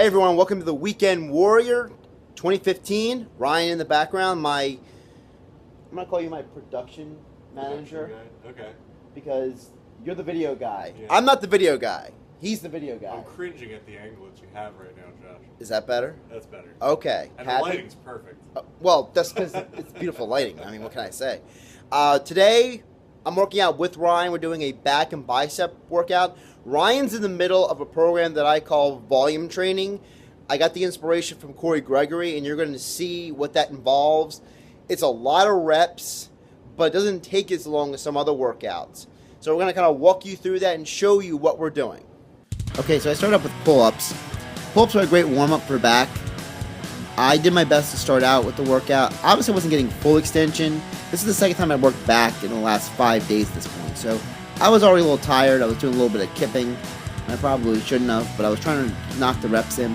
Hey everyone, welcome to the Weekend Warrior 2015. Ryan in the background, I'm going to call you my production manager. Okay. Because you're the video guy. Yeah. I'm not the video guy. He's the video guy. I'm cringing at the angle that you have right now, Josh. Is that better? That's better. Okay. And the lighting's perfect. Well, that's because it's beautiful lighting. I mean, what can I say? Today, I'm working out with Ryan. We're doing a back and bicep workout. Ryan's in the middle of a program that I call volume training. I got the inspiration from Corey Gregory, and you're going to see what that involves. It's a lot of reps, but it doesn't take as long as some other workouts. So we're going to kind of walk you through that and show you what we're doing. Okay, so I started up with pull-ups. Pull-ups are a great warm-up for back. I did my best to start out with the workout. Obviously, I wasn't getting full extension. This is the second time I worked back in the last 5 days at this point. So I was already a little tired. I was doing a little bit of kipping. I probably shouldn't have, but I was trying to knock the reps in.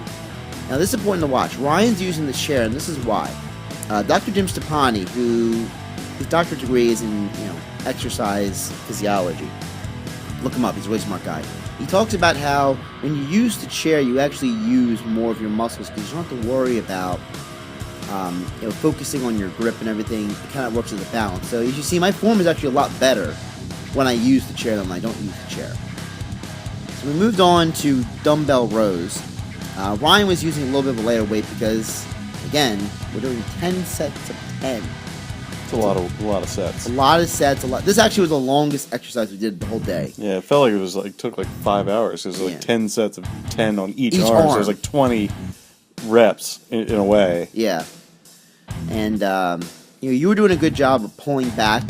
Now, this is important to watch. Ryan's using the chair, and this is why. Dr. Jim Stepani, who his doctorate degree is in exercise physiology. Look him up. He's a really smart guy. He talks about how when you use the chair, you actually use more of your muscles because you don't have to worry about focusing on your grip and everything. It kind of works as a balance. So as you see, my form is actually a lot better when I use the chair than when I don't use the chair. So we moved on to dumbbell rows. Ryan was using a little bit of a lighter weight because, again, we're doing 10 sets of 10. It's a lot of sets. A lot of sets. This actually was the longest exercise we did the whole day. Yeah, it felt like it took like 5 hours. It was like 10 sets of 10 on each arm. So it was like 20 reps in a way. Yeah. And you were doing a good job of pulling back.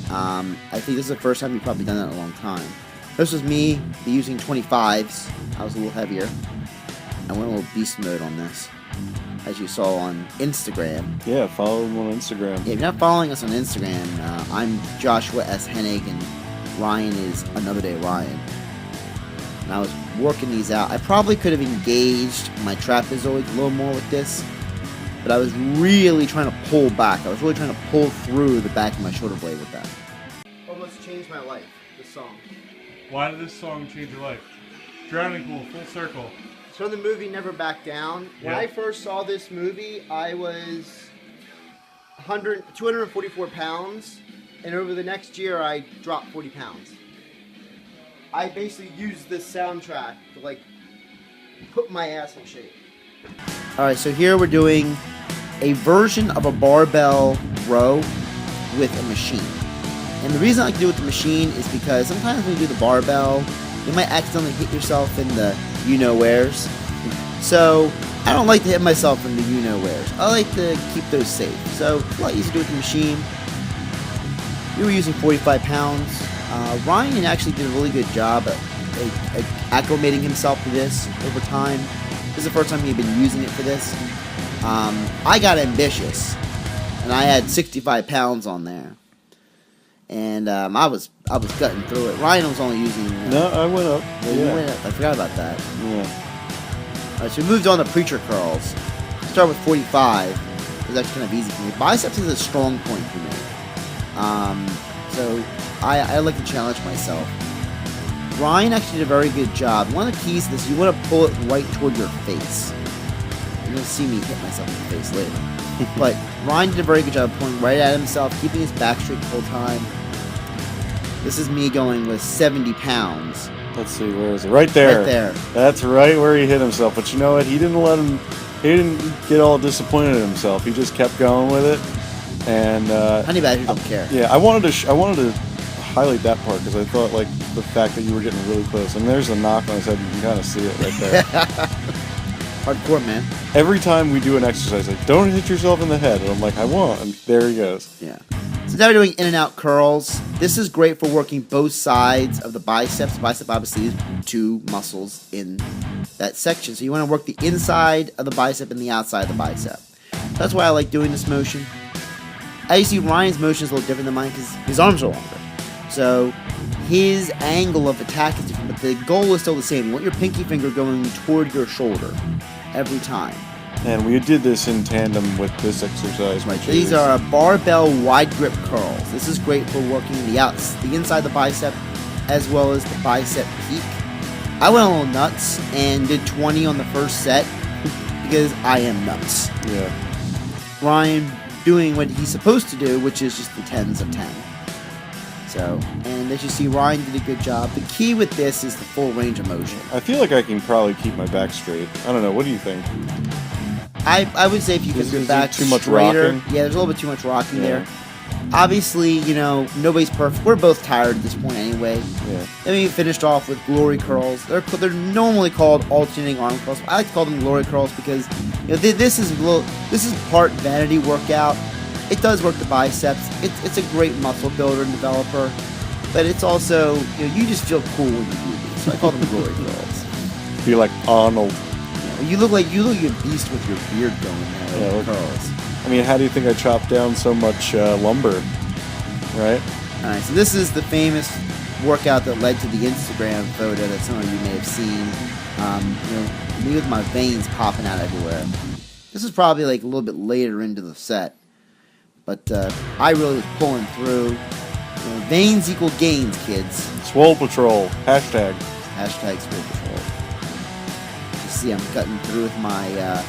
I think this is the first time you've probably done that in a long time. This was me using 25s. I was a little heavier. I went a little beast mode on this, as you saw on Instagram. Yeah, follow him on Instagram. Yeah, if you're not following us on Instagram, I'm Joshua S. Hennig, and Ryan is Another Day Ryan. And I was working these out. I probably could have engaged my trapezoids a little more with this, but I was really trying to pull back. I was really trying to pull through the back of my shoulder blade with that. Almost changed my life, this song. Why did this song change your life? Drowning Pool, full circle. It's from the movie Never Back Down. When I first saw this movie, I was 244 pounds, and over the next year, I dropped 40 pounds. I basically used this soundtrack to, put my ass in shape. Alright, so here we're doing a version of a barbell row with a machine. And the reason I like to do it with the machine is because sometimes when you do the barbell, you might accidentally hit yourself in the you-know-wheres. So, I don't like to hit myself in the you-know-wheres. I like to keep those safe. So, it's a lot easier to do with the machine. We were using 45 pounds. Ryan actually did a really good job at acclimating himself to this over time. This is the first time he had been using it for this. I got ambitious, and I had 65 pounds on there. And I was gutting through it. Ryan was only using... No, I went up. Yeah, you went up. I forgot about that. Yeah. Alright, so we moved on to preacher curls. Start with 45. It was actually kind of easy for me. Biceps is a strong point for me. So I like to challenge myself. Ryan actually did a very good job. One of the keys to this, you want to pull it right toward your face. You're going to see me hit myself in the face later. But Ryan did a very good job of pulling right at himself, keeping his back straight the whole time. This is me going with 70 pounds. Let's see, where is it? Right there. Right there. That's right where he hit himself. But you know what? He didn't get all disappointed in himself. He just kept going with it. And Honey badgers don't care. Yeah, I wanted to highlight that part because I thought the fact that you were getting really close. And there's the knock on his head. You can kind of see it right there. Hardcore, man. Every time we do an exercise, don't hit yourself in the head. And I'm like, I won't. And there he goes. Yeah. So now we're doing in and out curls. This is great for working both sides of the biceps. The bicep obviously is two muscles in that section. So you want to work the inside of the bicep and the outside of the bicep. That's why I like doing this motion. As you see, Ryan's motion is a little different than mine because his arms are longer. So his angle of attack is different, but the goal is still the same. You want your pinky finger going toward your shoulder every time. And we did this in tandem with this exercise. These are barbell wide grip curls. This is great for working the inside of the bicep as well as the bicep peak. I went a little nuts and did 20 on the first set because I am nuts. Yeah. Ryan doing what he's supposed to do, which is just the 10s of 10. So, and as you see, Ryan did a good job. The key with this is the full range of motion. I feel like I can probably keep my back straight. I don't know. What do you think? I would say if you Is get your there back too much straighter, rocking? yeah, there's a little bit too much rocking Yeah. there. Obviously, you know, nobody's perfect. We're both tired at this point anyway. Yeah. Then we finished off with glory curls. They're normally called alternating arm curls. I like to call them glory curls because you know this is part vanity workout. It does work the biceps. It's a great muscle builder and developer, but it's also you just feel cool when you do these. So I call them glory curls. Feel like Arnold. You look like a beast with your beard going there. Yeah, with curls. I mean, how do you think I chopped down so much lumber? Right? All right, so this is the famous workout that led to the Instagram photo that some of you may have seen. Me with my veins popping out everywhere. This is probably like a little bit later into the set, but I really was pulling through. Veins equal gains, kids. Swole Patrol. Hashtag. Hashtag Swole Patrol. You see, I'm cutting through with my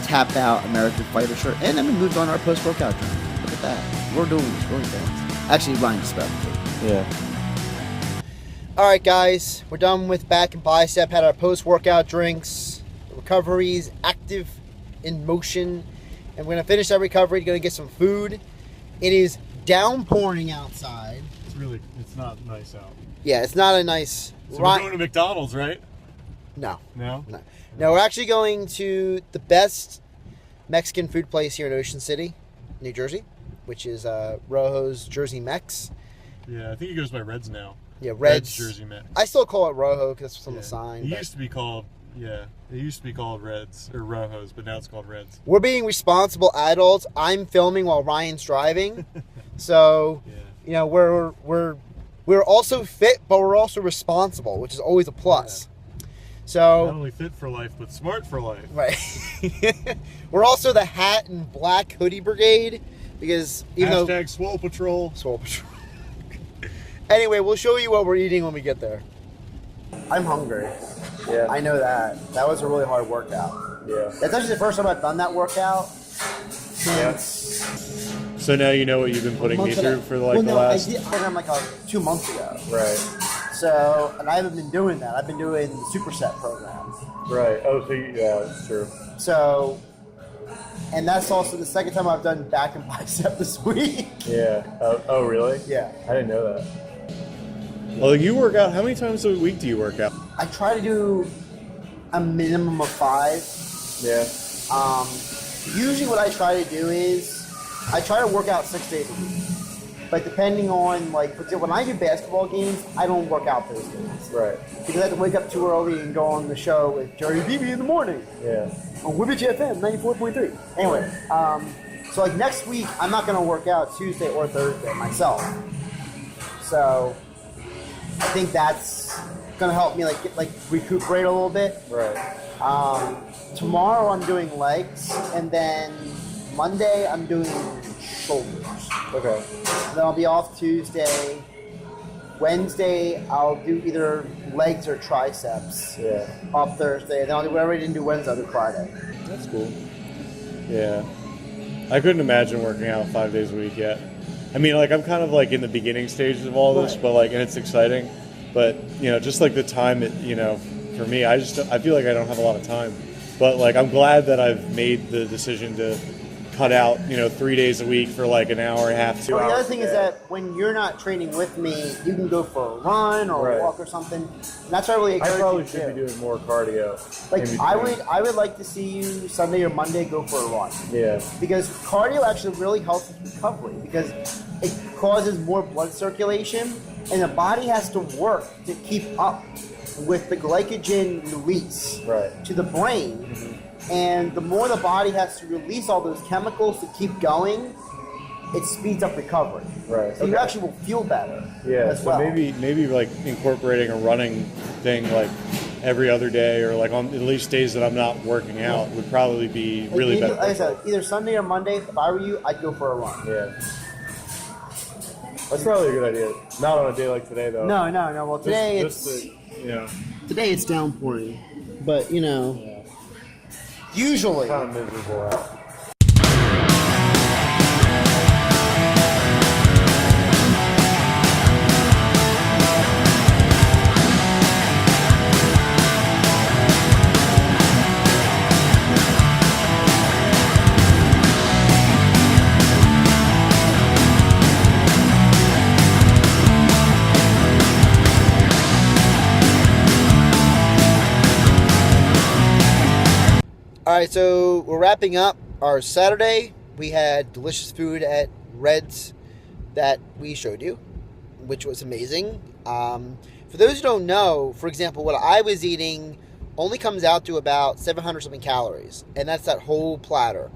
tap out American Fighter shirt, and then we moved on our post workout drink. Look at that. We're doing things. Actually, Ryan just about to. Yeah. All right, guys, we're done with back and bicep. Had our post-workout drinks, recoveries, active in motion, and we're gonna finish that recovery. Gonna get some food. It is downpouring outside. It's not nice out. Yeah, it's not a nice. So we're going to McDonald's, right? No, No? no. We're actually going to the best Mexican food place here in Ocean City, New Jersey, which is Rojo's Jersey Mex. Yeah, I think he goes by Reds now. Yeah, Reds Jersey Mex. I still call it Rojo because that's what's on the sign. It but- used to be called, it used to be called Reds, or Rojos, but now it's called Reds. We're being responsible adults. I'm filming while Ryan's driving, so Yeah. we're also fit, but we're also responsible, which is always a plus. Not So only fit for life, but smart for life. right, we're also the hat and black hoodie brigade because even though Hashtag Swole Patrol. Swole Patrol. Anyway, we'll show you what we're eating when we get there. I'm hungry. Yeah. I know that. That was a really hard workout. Yeah. That's actually the first time I've done that workout. Yeah. So now you know what you've been putting me through for I did program like 2 months ago. Right. So, and I haven't been doing that. I've been doing the superset program. Right. Oh, so yeah, that's true. So, and that's also the second time I've done back and bicep this week. Yeah. Oh, really? Yeah. I didn't know that. Well, you work out. How many times a week do you work out? I try to do a minimum of 5. Yeah. Usually what I try to do is I try to work out 6 days a week. But depending on, like, for example, when I do basketball games, I don't work out those days. Right. Because I have to wake up too early and go on the show with Jerry Beebe in the morning. Yeah. On Whippage FM 94.3. Anyway, so like next week, I'm not going to work out Tuesday or Thursday myself. So I think that's going to help me like recuperate a little bit. Right. Tomorrow I'm doing legs, and then Monday I'm doing shoulders. Okay. Then I'll be off Tuesday. Wednesday I'll do either legs or triceps. Yeah. Off Thursday. Then I'll do whatever I didn't do Wednesday, I'll do Friday. That's cool. Yeah. I couldn't imagine working out 5 days a week yet. I mean, like, I'm kind of, like, in the beginning stages of all this, Right. but, like, and it's exciting. But, just, like, the time, for me, I feel like I don't have a lot of time. But, like, I'm glad that I've made the decision to cut out, 3 days a week for, like, an hour and a half, 2 Well, hours. the other thing is that when you're not training with me, you can go for a run or Right. a walk or something. And that's what I really encourage I probably you to should do. be doing more cardio. Like in I between. would like to see you Sunday or Monday go for a run. Yeah. Because cardio actually really helps with recovery because it causes more blood circulation and the body has to work to keep up with the glycogen release Right. to the brain. And the more the body has to release all those chemicals to keep going, it speeds up recovery. Right. So you Okay. actually will feel better. Yeah. As So well. maybe like incorporating a running thing like every other day or like on at least days that I'm not working out would probably be really Like I beneficial. said, either Sunday or Monday. If I were you, I'd go for a run. Yeah. That's probably a good idea. Not on a day like today, though. No. Well, today Just it's to, Today it's downpouring, but usually. Kind of miserable out. All right, so we're wrapping up our Saturday. We had delicious food at Red's that we showed you, which was amazing. For those who don't know, for example, what I was eating only comes out to about 700 something calories, and that's that whole platter.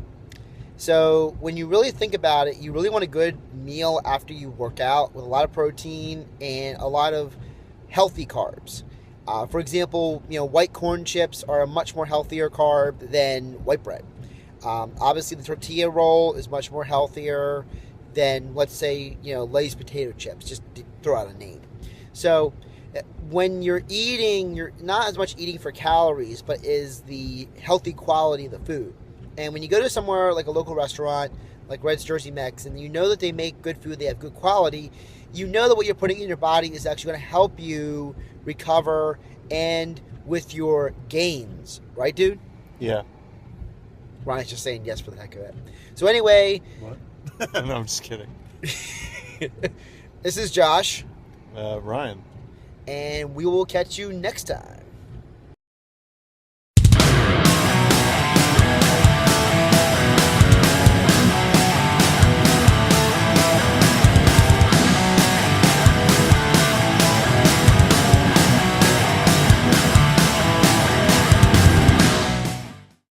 So when you really think about it, you really want a good meal after you work out with a lot of protein and a lot of healthy carbs. For example, white corn chips are a much more healthier carb than white bread. Obviously, the tortilla roll is much more healthier than, let's say, Lay's potato chips, just to throw out a name. So when you're eating, you're not as much eating for calories, but is the healthy quality of the food. And when you go to somewhere like a local restaurant, like Red's Jersey Mex, and you know that they make good food, they have good quality, you know that what you're putting in your body is actually going to help you recover and with your gains. Right, dude? Yeah. Ryan's just saying yes for the heck of it. So anyway. What? No, I'm just kidding. This is Josh. Ryan. And we will catch you next time.